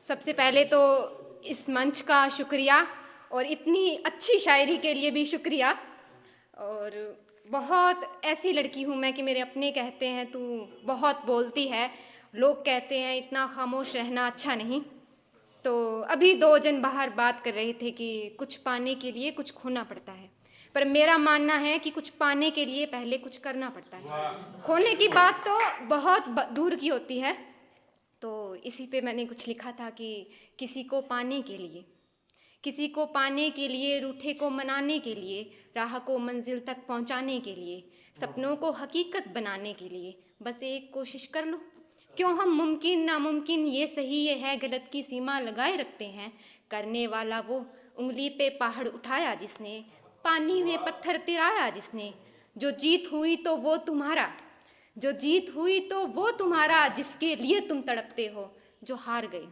सबसे पहले तो इस मंच का शुक्रिया और इतनी अच्छी शायरी के लिए भी शुक्रिया। और बहुत ऐसी लड़की हूँ मैं कि मेरे अपने कहते हैं तू बहुत बोलती है, लोग कहते हैं इतना खामोश रहना अच्छा नहीं। तो अभी दो जन बाहर बात कर रहे थे कि कुछ पाने के लिए कुछ खोना पड़ता है, पर मेरा मानना है कि कुछ पाने के लिए पहले कुछ करना पड़ता है। खोने की बात तो बहुत दूर की होती है। तो इसी पे मैंने कुछ लिखा था कि किसी को पाने के लिए, किसी को पाने के लिए, रूठे को मनाने के लिए, राह को मंजिल तक पहुंचाने के लिए, सपनों को हकीकत बनाने के लिए बस एक कोशिश कर लो। क्यों हम मुमकिन नामुमकिन, ये सही ये है गलत की सीमा लगाए रखते हैं। करने वाला वो उंगली पे पहाड़ उठाया जिसने, पानी में पत्थर तिराया जिसने। जो जीत हुई तो वो तुम्हारा, जो जीत हुई तो वो तुम्हारा, जिसके लिए तुम तड़पते हो। जो हार गए,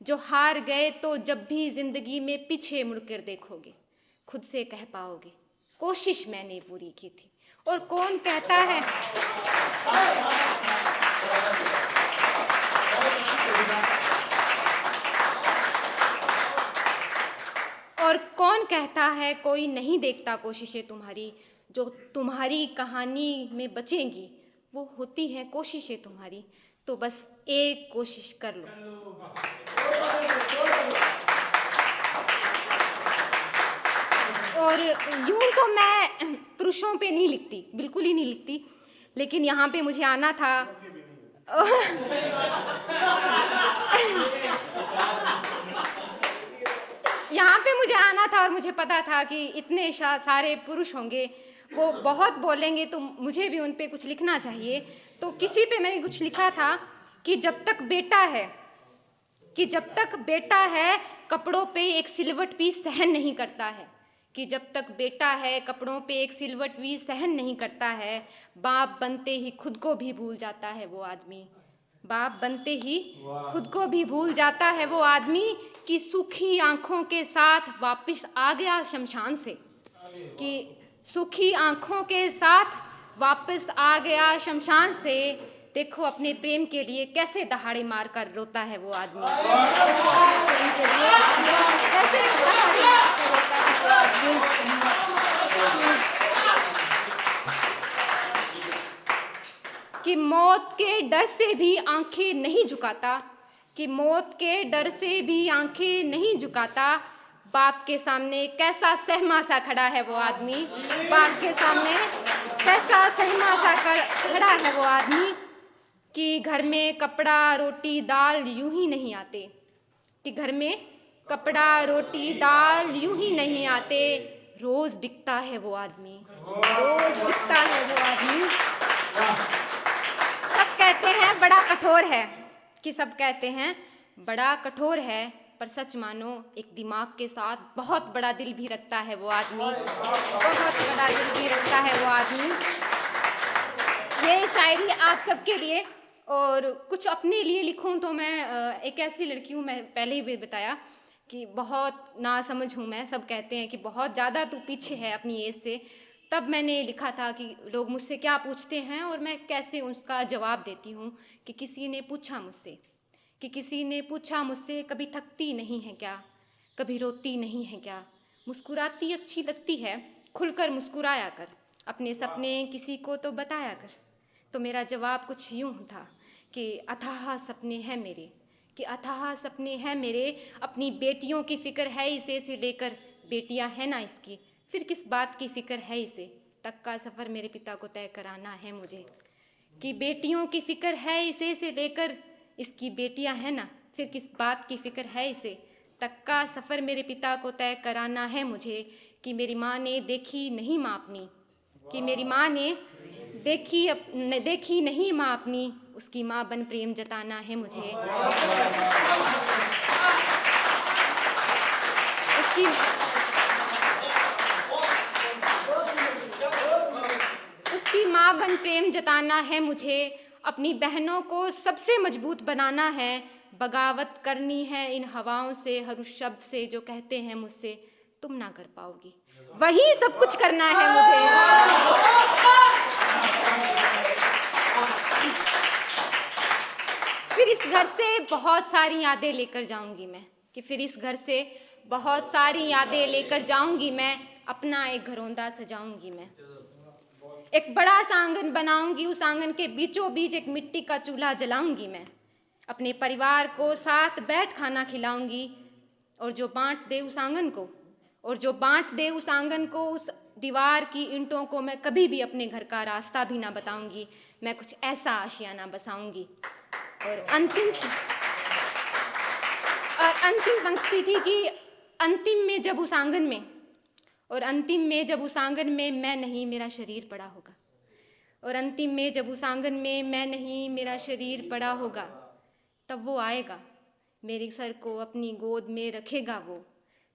जो हार गए तो जब भी जिंदगी में पीछे मुड़कर देखोगे, खुद से कह पाओगे कोशिश मैंने पूरी की थी। और कौन कहता है, और कौन कहता है कोई नहीं देखता कोशिशें तुम्हारी। जो तुम्हारी कहानी में बचेंगी वो होती हैं कोशिशें तुम्हारी। तो बस एक कोशिश कर लो। और यूं तो मैं पुरुषों पे नहीं लिखती, बिल्कुल ही नहीं लिखती, लेकिन यहाँ पे मुझे आना था। यहाँ पे मुझे आना था और मुझे पता था कि इतने सारे पुरुष होंगे, वो बहुत बोलेंगे, तो मुझे भी उन पे कुछ लिखना चाहिए। तो किसी पे मैंने कुछ लिखा था कि जब तक बेटा है, कि जब तक बेटा है कपड़ों पे एक सिलवट भी सहन नहीं करता है। कि जब तक बेटा है कपड़ों पे एक सिलवट भी सहन नहीं करता है। बाप बनते ही खुद को भी भूल जाता है वो आदमी, बाप बनते ही खुद को भी भूल जाता है वो आदमी। कि सूखी आंखों के साथ वापस आ गया शमशान से, कि सूखी आंखों के साथ वापस आ गया शमशान से। देखो अपने प्रेम के लिए कैसे दहाड़े मार कर रोता है वो आदमी, प्रेम के लिए कैसे दहाड़े मार कर रोता है वो आदमी। कि मौत के डर से भी आंखें नहीं झुकाता, कि मौत के डर से भी आंखें नहीं झुकाता। बाप के सामने कैसा सहमा सा खड़ा है वो आदमी, बाप के सामने कैसा सहमा सा खड़ा है वो आदमी। कि घर में कपड़ा रोटी दाल यूं ही नहीं आते, कि घर में कपड़ा रोटी दाल यूं ही नहीं आते। रोज बिकता है वो आदमी, रोज बिकता है वो आदमी। सब कहते हैं बड़ा कठोर है, कि सब कहते हैं बड़ा कठोर है, पर सच मानो एक दिमाग के साथ बहुत बड़ा दिल भी रखता है वो आदमी, बहुत बड़ा दिल भी रखता है वो आदमी। ये शायरी आप सबके लिए। और कुछ अपने लिए लिखूं तो मैं एक ऐसी लड़की हूँ, मैं पहले ही भी बताया कि बहुत नासमझ हूँ मैं। सब कहते हैं कि बहुत ज़्यादा तू पीछे है अपनी एज से। तब मैंने लिखा था कि लोग मुझसे क्या पूछते हैं और मैं कैसे उसका जवाब देती हूँ। कि किसी ने पूछा मुझसे, कि किसी ने पूछा मुझसे कभी थकती नहीं है क्या, कभी रोती नहीं है क्या, मुस्कुराती अच्छी लगती है, खुलकर मुस्कुराया कर, अपने सपने किसी को तो बताया कर। तो मेरा जवाब कुछ यूँ था कि अथाह सपने हैं मेरे, कि अथाह सपने हैं मेरे, अपनी बेटियों की फ़िक्र है इसे से लेकर बेटियां हैं ना इसकी, फिर किस बात की फ़िक्र है इसे, तक का सफ़र मेरे पिता को तय कराना है मुझे। कि बेटियों की फ़िक्र है इसे से लेकर इसकी बेटियां हैं ना, फिर किस बात की फ़िक्र है इसे, तक का सफ़र मेरे पिता को तय कराना है मुझे। कि मेरी माँ ने देखी नहीं माँ अपनी, कि मेरी माँ ने देखी नहीं माँ अपनी, उसकी माँ बन प्रेम जताना है मुझे। उसकी माँ बन प्रेम जताना है मुझे। अपनी बहनों को सबसे मजबूत बनाना है, बगावत करनी है इन हवाओं से, हर उस शब्द से जो कहते हैं मुझसे तुम ना कर पाओगी, वही सब कुछ करना है मुझे। फिर फिर इस घर से बहुत सारी यादें लेकर जाऊंगी मैं, कि फिर इस घर से बहुत सारी यादें लेकर जाऊंगी मैं, अपना एक घरौंदा सजाऊंगी मैं। एक बड़ा सा आंगन बनाऊंगी, उस आंगन के बीचों बीच एक मिट्टी का चूल्हा जलाऊंगी मैं। अपने परिवार को साथ बैठ खाना खिलाऊंगी, और जो बांट दे उस आंगन को, और जो बांट दे उस आंगन को, उस दीवार की ईंटों को मैं कभी भी अपने घर का रास्ता भी ना बताऊंगी। मैं कुछ ऐसा आशियाना बसाऊंगी। और अंतिम पंक्ति थी कि अंतिम में जब उस आंगन में, और अंतिम में जब उस आंगन में मैं नहीं मेरा शरीर पड़ा होगा, और अंतिम में जब उस आंगन में मैं नहीं मेरा शरीर पड़ा होगा, तब वो आएगा, मेरे सर को अपनी गोद में रखेगा, वो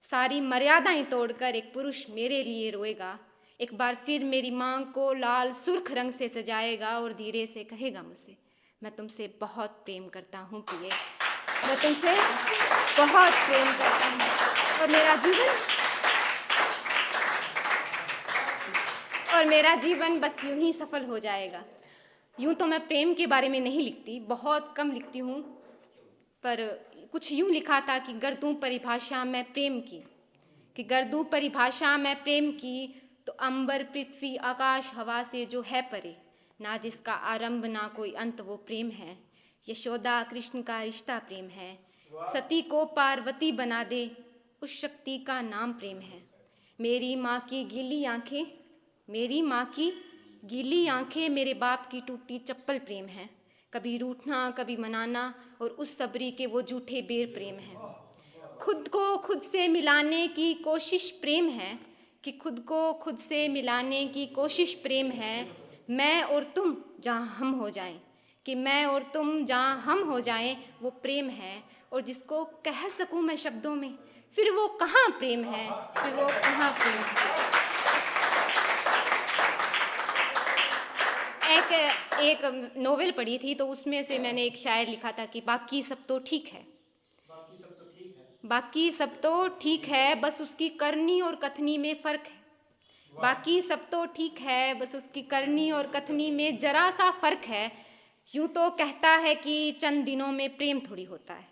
सारी मर्यादाएं तोड़कर एक पुरुष मेरे लिए रोएगा। एक बार फिर मेरी मांग को लाल सुर्ख रंग से सजाएगा और धीरे से कहेगा मुझसे, मैं तुमसे बहुत प्रेम करता हूँ प्रिय, मैं तुमसे बहुत प्रेम करता हूँ। और मेरा जीवन बस यूं ही सफल हो जाएगा। यूं तो मैं प्रेम के बारे में नहीं लिखती, बहुत कम लिखती हूँ, पर कुछ यूं लिखा था कि गर दूं परिभाषा मैं प्रेम की, कि गर दूं परिभाषा मैं प्रेम की, तो अंबर पृथ्वी आकाश हवा से जो है परे, ना जिसका आरंभ ना कोई अंत वो प्रेम है। यशोदा कृष्ण का रिश्ता प्रेम है, सती को पार्वती बना दे उस शक्ति का नाम प्रेम है। मेरी माँ की गीली आंखें, मेरी माँ की गीली आंखें, मेरे बाप की टूटी चप्पल प्रेम है। कभी रूठना कभी मनाना और उस सबरी के वो झूठे बेर प्रेम है। खुद को खुद से मिलाने की कोशिश प्रेम है, कि खुद को खुद से मिलाने की कोशिश प्रेम है। मैं और तुम जहाँ हम हो जाएं, कि मैं और तुम जहाँ हम हो जाएं, वो प्रेम है। और जिसको कह सकूँ मैं शब्दों में, फिर वो कहाँ प्रेम है, फिर वो कहाँ प्रेम है। एक नोवेल पढ़ी थी, तो उसमें से मैंने एक शायर लिखा था कि बाकी सब तो ठीक है, बाकी सब तो ठीक है, बाकी सब तो ठीक है, बस उसकी करनी और कथनी में फ़र्क है। बाकी सब तो ठीक है, बस उसकी करनी और कथनी में जरा सा फ़र्क है। यूं तो कहता है कि चंद दिनों में प्रेम थोड़ी होता है,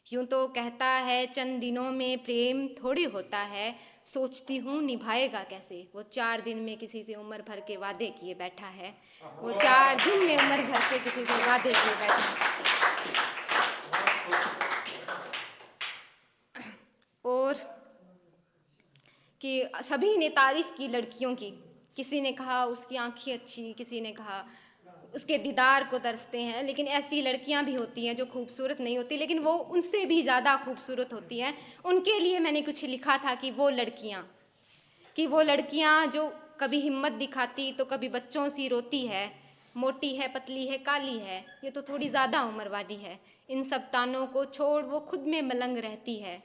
यूं तो कहता है चंद दिनों में प्रेम थोड़ी होता है। सोचती हूँ निभाएगा कैसे, वो 4 दिन में किसी से उम्र भर के वादे किए बैठा है, वो 4 दिन में उम्र भर के किसी से वादे किए बैठा है। और कि सभी ने तारीफ़ की लड़कियों की, किसी ने कहा उसकी आंखें अच्छी, किसी ने कहा उसके दीदार को तरसते हैं। लेकिन ऐसी लड़कियां भी होती हैं जो खूबसूरत नहीं होती, लेकिन वो उनसे भी ज़्यादा खूबसूरत होती हैं। उनके लिए मैंने कुछ लिखा था कि वो लड़कियां जो कभी हिम्मत दिखाती तो कभी बच्चों सी रोती है, मोटी है पतली है काली है, ये तो थोड़ी ज़्यादा उम्र वाली है। इन सब तानों को छोड़ वो खुद में मलंग रहती है,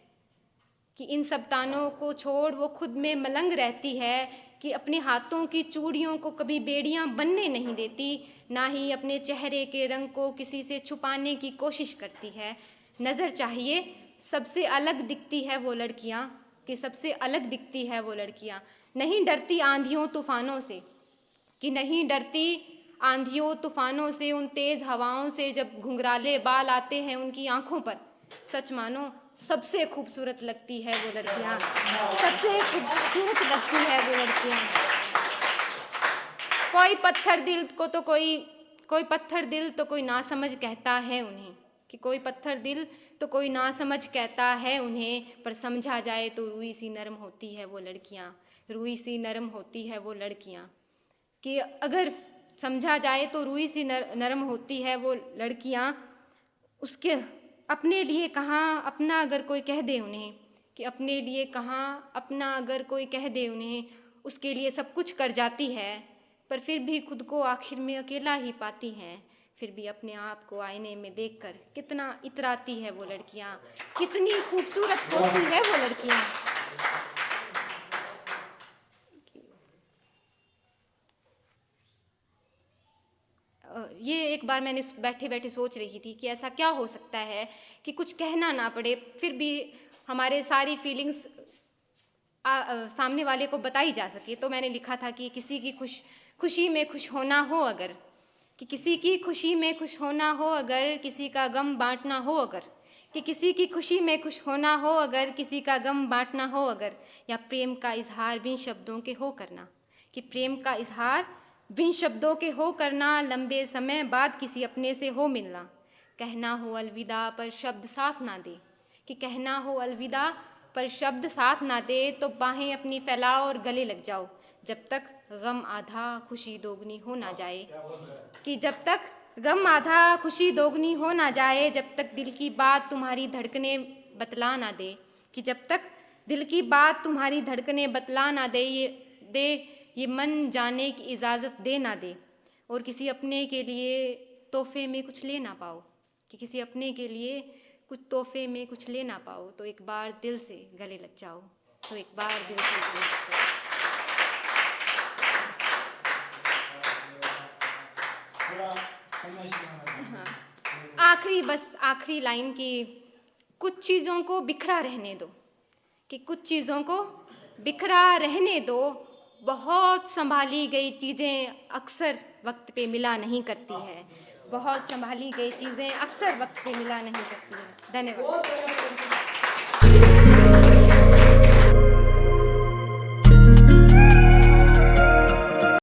कि इन सब तानों को छोड़ वो खुद में मलंग रहती है, कि अपने हाथों की चूड़ियों को कभी बेड़ियां बनने नहीं देती, ना ही अपने चेहरे के रंग को किसी से छुपाने की कोशिश करती है। नज़र चाहिए सबसे अलग दिखती है वो लड़कियां, कि सबसे अलग दिखती है वो लड़कियां। नहीं डरती आंधियों तूफ़ानों से, कि नहीं डरती आंधियों तूफ़ानों से, उन तेज़ हवाओं से जब घुंघराले बाल आते हैं उनकी आँखों पर। सच मानो सबसे खूबसूरत लगती है वो लड़कियाँ, सबसे खूबसूरत लगती है वो लड़कियाँ। कोई पत्थर दिल तो कोई नासमझ कहता है उन्हें, कि कोई पत्थर दिल तो कोई नासमझ कहता है उन्हें, पर समझा जाए तो रूई सी नरम होती है वो लड़कियाँ, रूई सी नरम होती है वो लड़कियाँ। कि अगर समझा जाए तो रूई सी नरम होती है वो लड़कियाँ। उसके अपने लिए कहाँ अपना अगर कोई कह दे उन्हें, कि अपने लिए कहाँ अपना अगर कोई कह दे उन्हें, उसके लिए सब कुछ कर जाती है, पर फिर भी खुद को आखिर में अकेला ही पाती हैं। फिर भी अपने आप को आईने में देखकर कितना इतराती है वो लड़कियाँ, कितनी खूबसूरत होती है वो लड़कियाँ। ये एक बार मैंने बैठे बैठे सोच रही थी कि ऐसा क्या हो सकता है कि कुछ कहना ना पड़े, फिर भी हमारे सारी फीलिंग्स सामने वाले को बताई जा सके। तो मैंने लिखा था कि किसी की खुशी में खुश होना हो अगर, कि किसी की खुशी में खुश होना हो अगर, किसी का गम बांटना हो अगर, कि किसी की खुशी में खुश होना हो अगर, किसी का गम बांटना हो अगर, या प्रेम का इजहार बिन शब्दों के हो करना, कि प्रेम का इजहार बिन शब्दों के हो करना, लंबे समय बाद किसी अपने से हो मिलना, कहना हो अलविदा पर शब्द साथ ना दे, कि कहना हो अलविदा पर शब्द साथ ना दे, तो बाहें अपनी फैलाओ और गले लग जाओ, जब तक गम आधा खुशी दोगुनी हो ना जाए, कि जब तक गम आधा खुशी दोगुनी हो ना जाए, जब तक दिल की बात तुम्हारी धड़कने बतला ना दे, कि जब तक दिल की बात तुम्हारी धड़कने बतला ना ये मन जाने की इजाज़त दे ना दे, और किसी अपने के लिए तोहफे में कुछ ले ना पाओ, कि किसी अपने के लिए कुछ तोहफे में कुछ ले ना पाओ, तो एक बार दिल से गले लग जाओ, तो एक बार दिल से गले लग जाओ। थोड़ा समझ में आ रहा है। आखिरी लाइन की, कुछ चीज़ों को बिखरा रहने दो, कि कुछ चीज़ों को बिखरा रहने दो, बहुत संभाली गई चीज़ें अक्सर वक्त पे मिला नहीं करती है, बहुत संभाली गई चीज़ें अक्सर वक्त पे मिला नहीं करती है। धन्यवाद।